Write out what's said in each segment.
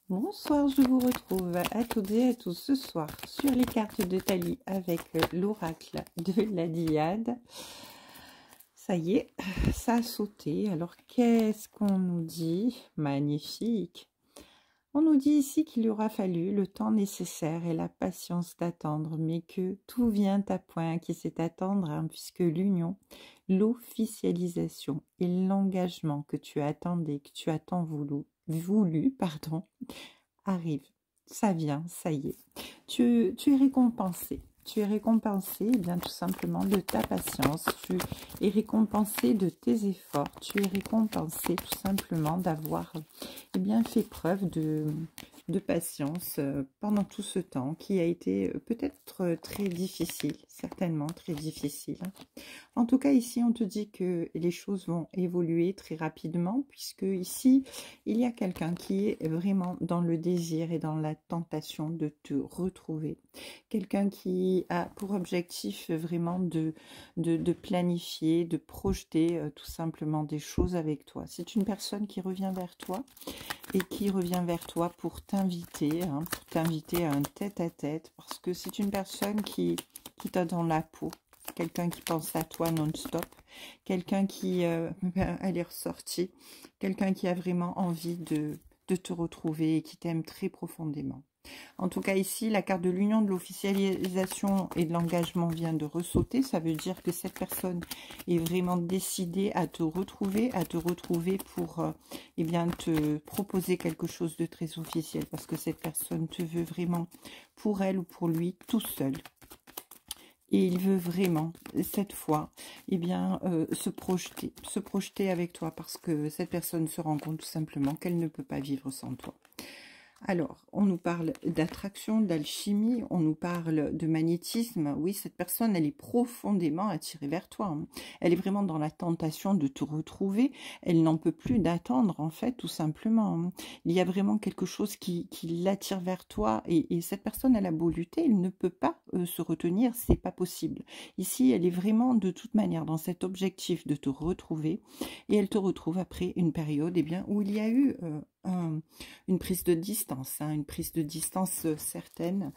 Bonsoir, je vous retrouve à toutes et à tous ce soir sur les cartes de Tali avec l'oracle de la Diade. Ça y est, ça a sauté. Alors, qu'est-ce qu'on nous dit? Magnifique. On nous dit ici qu'il aura fallu le temps nécessaire et la patience d'attendre, mais que tout vient à point qui sait attendre, hein, puisque l'union, l'officialisation et l'engagement que tu attendais, que tu as tant voulu, arrive. Ça vient, ça y est. Tu es récompensé. Tu es récompensé, eh bien tout simplement de ta patience. Tu es récompensé de tes efforts. Tu es récompensé tout simplement d'avoir fait preuve de patience pendant tout ce temps qui a été peut-être très difficile, certainement très difficile. En tout cas, ici, on te dit que les choses vont évoluer très rapidement puisque ici, il y a quelqu'un qui est vraiment dans le désir et dans la tentation de te retrouver. Quelqu'un qui a pour objectif vraiment de planifier, de projeter tout simplement des choses avec toi. C'est une personne qui revient vers toi et qui revient vers toi pour t'inviter, hein, à un tête-à-tête, parce que c'est une personne qui t'a dans la peau, quelqu'un qui pense à toi non-stop, quelqu'un qui elle est ressortie, quelqu'un qui a vraiment envie de te retrouver et qui t'aime très profondément. En tout cas, ici, la carte de l'union, de l'officialisation et de l'engagement vient de ressauter. Ça veut dire que cette personne est vraiment décidée à te retrouver pour te proposer quelque chose de très officiel. Parce que cette personne te veut vraiment pour elle ou pour lui tout seul. Et il veut vraiment, cette fois, se projeter avec toi. Parce que cette personne se rend compte tout simplement qu'elle ne peut pas vivre sans toi. Alors, on nous parle d'attraction, d'alchimie, on nous parle de magnétisme. Oui, cette personne, elle est profondément attirée vers toi, hein. Elle est vraiment dans la tentation de te retrouver. Elle n'en peut plus d'attendre, en fait, tout simplement, hein. Il y a vraiment quelque chose qui l'attire vers toi. Et cette personne, elle a beau lutter, elle ne peut pas se retenir, c'est pas possible. Ici, elle est vraiment, de toute manière, dans cet objectif de te retrouver. Et elle te retrouve après une période où il y a eu... une prise de distance, hein, une prise de distance certaine,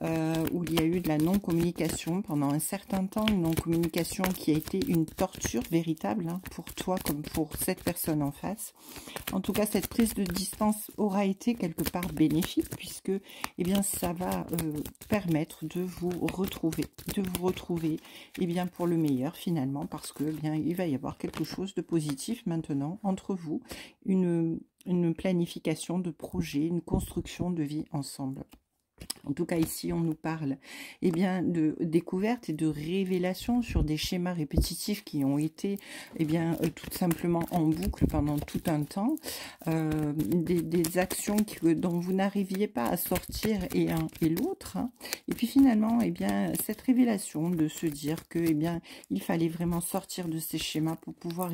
où il y a eu de la non-communication pendant un certain temps, une non-communication qui a été une torture véritable, hein, pour toi comme pour cette personne en face. En tout cas, cette prise de distance aura été quelque part bénéfique, puisque ça va permettre de vous retrouver, pour le meilleur finalement, parce que il va y avoir quelque chose de positif maintenant entre vous, une planification de projet, une construction de vie ensemble. En tout cas, ici, on nous parle de découverte et de révélation sur des schémas répétitifs qui ont été tout simplement en boucle pendant tout un temps. Des actions dont vous n'arriviez pas à sortir et un et l'autre, hein. Et puis finalement, cette révélation de se dire que il fallait vraiment sortir de ces schémas pour pouvoir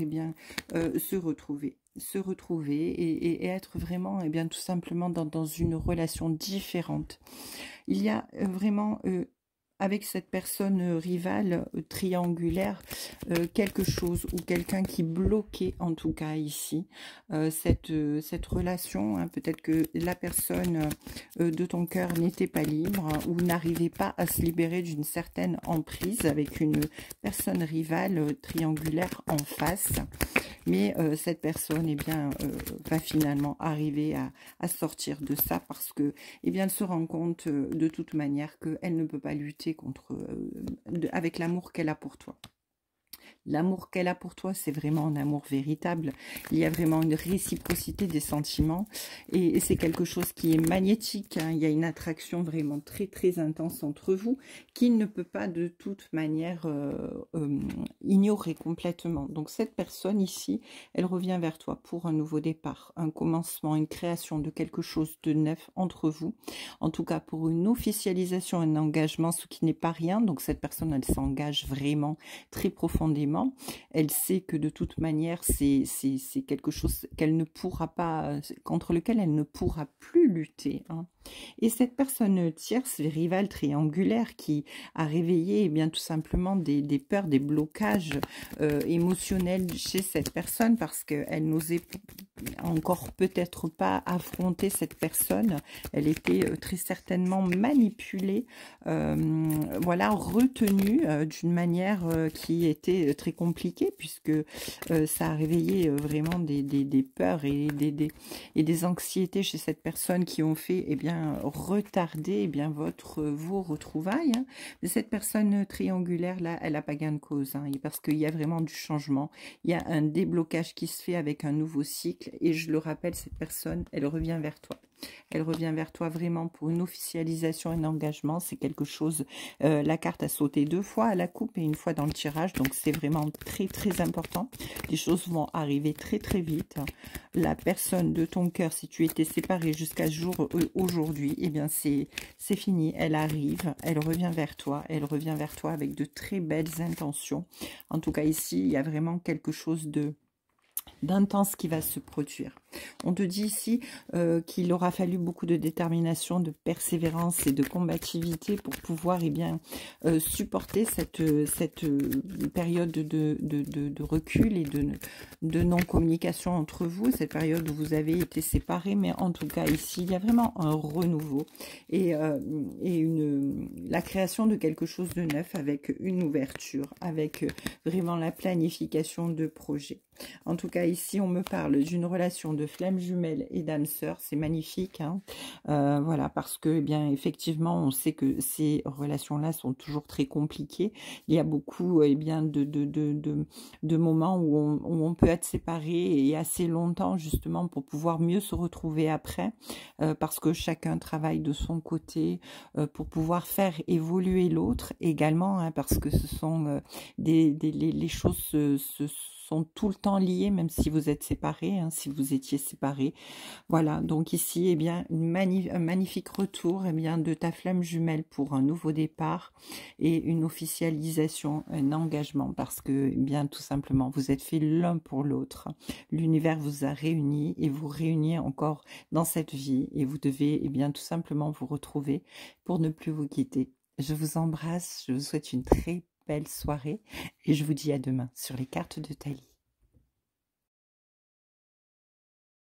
se retrouver et être vraiment tout simplement dans une relation différente. Il y a vraiment avec cette personne rivale triangulaire quelque chose ou quelqu'un qui bloquait en tout cas ici cette relation, hein. Peut-être que la personne de ton cœur n'était pas libre, hein, ou n'arrivait pas à se libérer d'une certaine emprise avec une personne rivale triangulaire en face. Mais cette personne va finalement arriver à sortir de ça parce que elle se rend compte de toute manière qu'elle ne peut pas lutter avec l'amour qu'elle a pour toi. L'amour qu'elle a pour toi, c'est vraiment un amour véritable. Il y a vraiment une réciprocité des sentiments et c'est quelque chose qui est magnétique, hein. Il y a une attraction vraiment très très intense entre vous qu'il ne peut pas de toute manière ignorer complètement. Donc cette personne ici, elle revient vers toi pour un nouveau départ, un commencement, une création de quelque chose de neuf entre vous. En tout cas pour une officialisation, un engagement, ce qui n'est pas rien. Donc cette personne, elle s'engage vraiment très profondément moment. Elle sait que de toute manière, c'est quelque chose qu'elle ne pourra pas, contre lequel elle ne pourra plus lutter, hein. Et cette personne tierce, rivale triangulaire, qui a réveillé eh bien tout simplement des peurs, des blocages émotionnels chez cette personne, parce qu'elle n'osait encore peut-être pas affronter cette personne. Elle était très certainement manipulée, voilà, retenue d'une manière qui était très compliquée, puisque ça a réveillé vraiment des peurs et des anxiétés chez cette personne qui ont fait eh bien retarder eh bien vos retrouvailles, hein. Mais cette personne triangulaire là, elle n'a pas gain de cause, hein, parce qu'il y a vraiment du changement, il y a un déblocage qui se fait avec un nouveau cycle. Et je le rappelle, cette personne, elle revient vers toi. Elle revient vers toi vraiment pour une officialisation et un engagement. C'est quelque chose, la carte a sauté 2 fois à la coupe et 1 fois dans le tirage. Donc c'est vraiment très très important. Les choses vont arriver très très vite. La personne de ton cœur, si tu étais séparé jusqu'à jour aujourd'hui, eh bien c'est fini. Elle arrive, elle revient vers toi. Elle revient vers toi avec de très belles intentions. En tout cas ici, il y a vraiment quelque chose d'intense qui va se produire. On te dit ici qu'il aura fallu beaucoup de détermination, de persévérance et de combativité pour pouvoir eh bien, supporter cette période de recul et de non-communication entre vous, cette période où vous avez été séparés. Mais en tout cas ici, il y a vraiment un renouveau et la création de quelque chose de neuf, avec une ouverture, avec vraiment la planification de projets. En tout cas, ici, on me parle d'une relation de flamme jumelle et d'âme sœur. C'est magnifique, hein. Voilà, parce que, eh bien, effectivement, on sait que ces relations-là sont toujours très compliquées. Il y a beaucoup, eh bien, de moments où on peut être séparés et assez longtemps, justement, pour pouvoir mieux se retrouver après, parce que chacun travaille de son côté pour pouvoir faire évoluer l'autre également, hein, parce que ce sont les choses sont tout le temps liées, même si vous êtes séparés, hein, si vous étiez séparés. Voilà, donc ici, eh bien, un magnifique retour eh bien, de ta flamme jumelle pour un nouveau départ et une officialisation, un engagement, parce que, eh bien, tout simplement, vous êtes faits l'un pour l'autre. L'univers vous a réunis et vous réunit encore dans cette vie, et vous devez, eh bien, tout simplement vous retrouver pour ne plus vous quitter. Je vous embrasse, je vous souhaite une très belle soirée et je vous dis à demain sur les cartes de Thalie.